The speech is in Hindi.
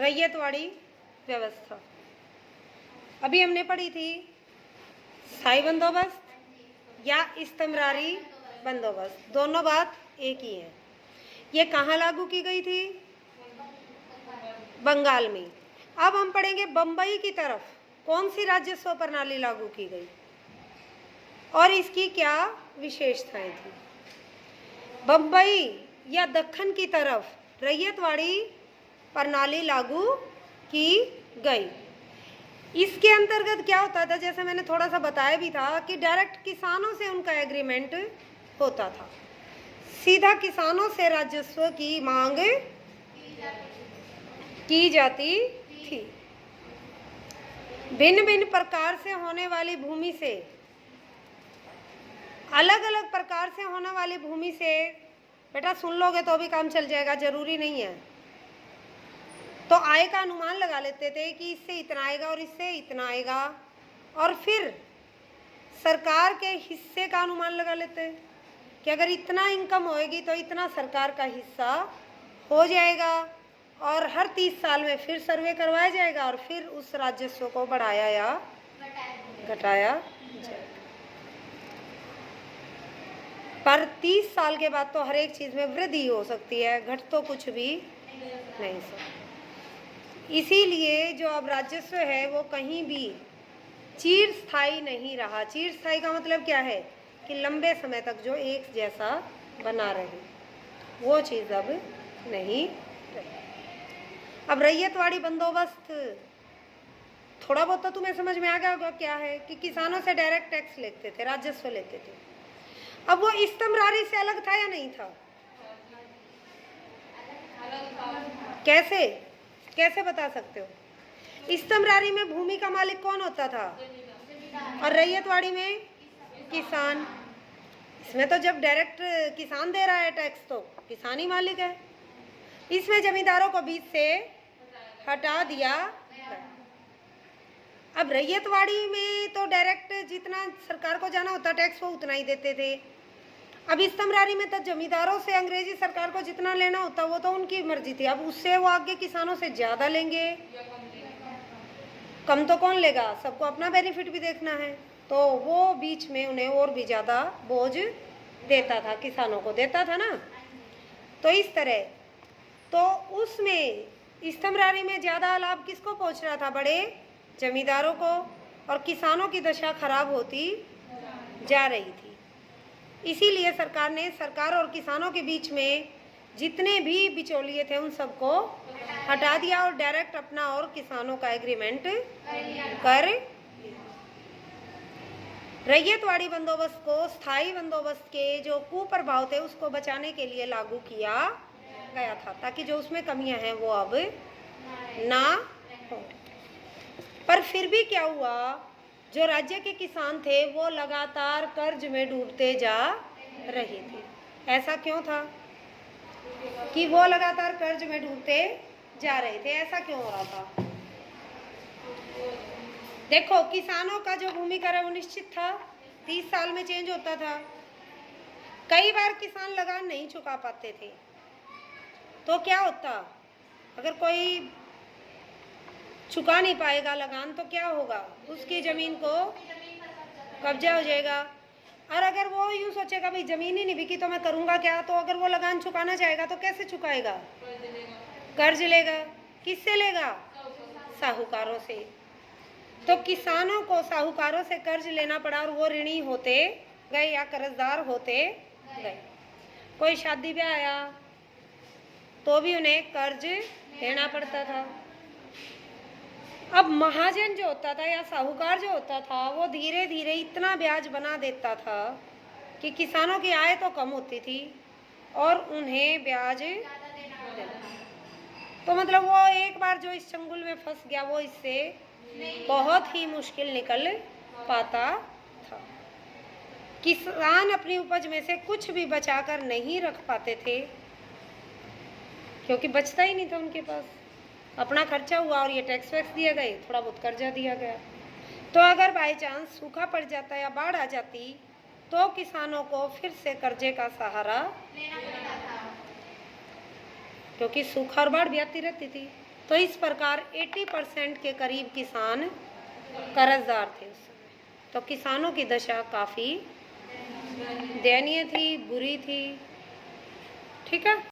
रैयतवाड़ी व्यवस्था। अभी हमने पढ़ी थी स्थायी बंदोबस्त या इस्तमरारी बंदोबस्त, दोनों बात एक ही है। ये कहाँ लागू की गई थी? बंगाल में। अब हम पढ़ेंगे बंबई की तरफ कौन सी राजस्व प्रणाली लागू की गई और इसकी क्या विशेषताएं थी। बंबई या दक्कन की तरफ रैयतवाड़ी प्रणाली लागू की गई। इसके अंतर्गत क्या होता था, जैसे मैंने थोड़ा सा बताया भी था कि डायरेक्ट किसानों से उनका एग्रीमेंट होता था, सीधा किसानों से राजस्व की मांग की जाती थी। भिन्न भिन्न प्रकार से होने वाली भूमि से, अलग अलग प्रकार से होने वाली भूमि से, बेटा सुन लोगे तो भी काम चल जाएगा, जरूरी नहीं है। तो आय का अनुमान लगा लेते थे कि इससे इतना आएगा और इससे इतना आएगा, और फिर सरकार के हिस्से का अनुमान लगा लेते कि अगर इतना इनकम होएगी तो इतना सरकार का हिस्सा हो जाएगा, और हर 30 साल में फिर सर्वे करवाया जाएगा और फिर उस राजस्व को बढ़ाया या घटाया जाएगा। पर 30 साल के बाद तो हर एक चीज में वृद्धि हो सकती है, घट तो कुछ भी नहीं सकता। इसीलिए जो अब राजस्व है वो कहीं भी चिरस्थायी नहीं रहा। चिरस्थायी का मतलब क्या है कि लंबे समय तक जो एक जैसा बना रहे, वो चीज अब नहीं रही। अब रैयतवाड़ी बंदोबस्त थोड़ा बहुत तो तुम्हें समझ में आ गया होगा क्या है, कि किसानों से डायरेक्ट टैक्स लेते थे, राजस्व लेते थे। अब वो इस्तमरारी से अलग था या नहीं था? कैसे कैसे बता सकते हो? इस्तमरारी में भूमि का मालिक कौन होता था और रैयतवाड़ी में किसान। इसमें तो जब डायरेक्ट किसान दे रहा है टैक्स तो किसान ही मालिक है। इसमें जमींदारों को बीच से हटा दिया। अब रैयतवाड़ी में तो डायरेक्ट जितना सरकार को जाना होता टैक्स वो उतना ही देते थे। अब इस्तमरारी में तो जमींदारों से अंग्रेजी सरकार को जितना लेना होता वो तो उनकी मर्जी थी। अब उससे वो आगे किसानों से ज्यादा लेंगे, कम तो कौन लेगा, सबको अपना बेनिफिट भी देखना है, तो वो बीच में उन्हें और भी ज्यादा बोझ देता था, किसानों को देता था ना। तो इस तरह तो उसमें इस्तमरारी में ज्यादा लाभ किसको पहुंच रहा था? बड़े जमींदारों को, और किसानों की दशा खराब होती जा रही थी। इसीलिए सरकार ने सरकार और किसानों के बीच में जितने भी बिचौलिए थे उन सबको हटा दिया और डायरेक्ट अपना और किसानों का एग्रीमेंट कर। रैयतवाड़ी बंदोबस्त को स्थायी बंदोबस्त के जो कुप्रभाव थे उसको बचाने के लिए लागू किया गया था, ताकि जो उसमें कमियां हैं वो अब ना हो। पर फिर भी क्या हुआ, जो राज्य के किसान थे वो लगातार कर्ज में डूबते जा रहे थे। ऐसा क्यों था कि वो लगातार कर्ज में डूबते जा रहे थे? ऐसा क्यों हो रहा था? देखो, किसानों का जो भूमि कर है वो निश्चित था, 30 साल में चेंज होता था। कई बार किसान लगान नहीं चुका पाते थे, तो क्या होता, अगर कोई चुका नहीं पाएगा लगान तो क्या होगा, उसकी जमीन को कब्जा हो जाएगा। और अगर वो यूं सोचेगा भाई जमीन ही नहीं बिकी तो मैं करूंगा क्या, तो अगर वो लगान चुकाना चाहेगा तो कैसे चुकाएगा? कर्ज लेगा। किससे लेगा? साहूकारों से। तो किसानों को साहूकारों से कर्ज लेना पड़ा और वो ऋणी होते गए या कर्जदार होते गए। कोई शादी ब्याह आया तो भी उन्हें कर्ज देना पड़ता था। अब महाजन जो होता था या साहूकार जो होता था वो धीरे धीरे इतना ब्याज बना देता था कि किसानों की आय तो कम होती थी और उन्हें ब्याज देना। तो मतलब वो एक बार जो इस चंगुल में फंस गया वो इससे बहुत ही मुश्किल निकल पाता था। किसान अपनी उपज में से कुछ भी बचाकर नहीं रख पाते थे, क्योंकि बचता ही नहीं था उनके पास। अपना खर्चा हुआ और ये टैक्स वैक्स दिए गए, थोड़ा बहुत कर्जा दिया गया। तो अगर बाई चांस सूखा पड़ जाता या बाढ़ आ जाती तो किसानों को फिर से कर्जे का सहारा लेना पड़ता था, क्योंकि सूखा और बाढ़ भी आती रहती थी। तो इस प्रकार 80% के करीब किसान कर्जदार थे उस समय। तो किसानों की दशा काफ़ी दयनीय थी, बुरी थी। ठीक है।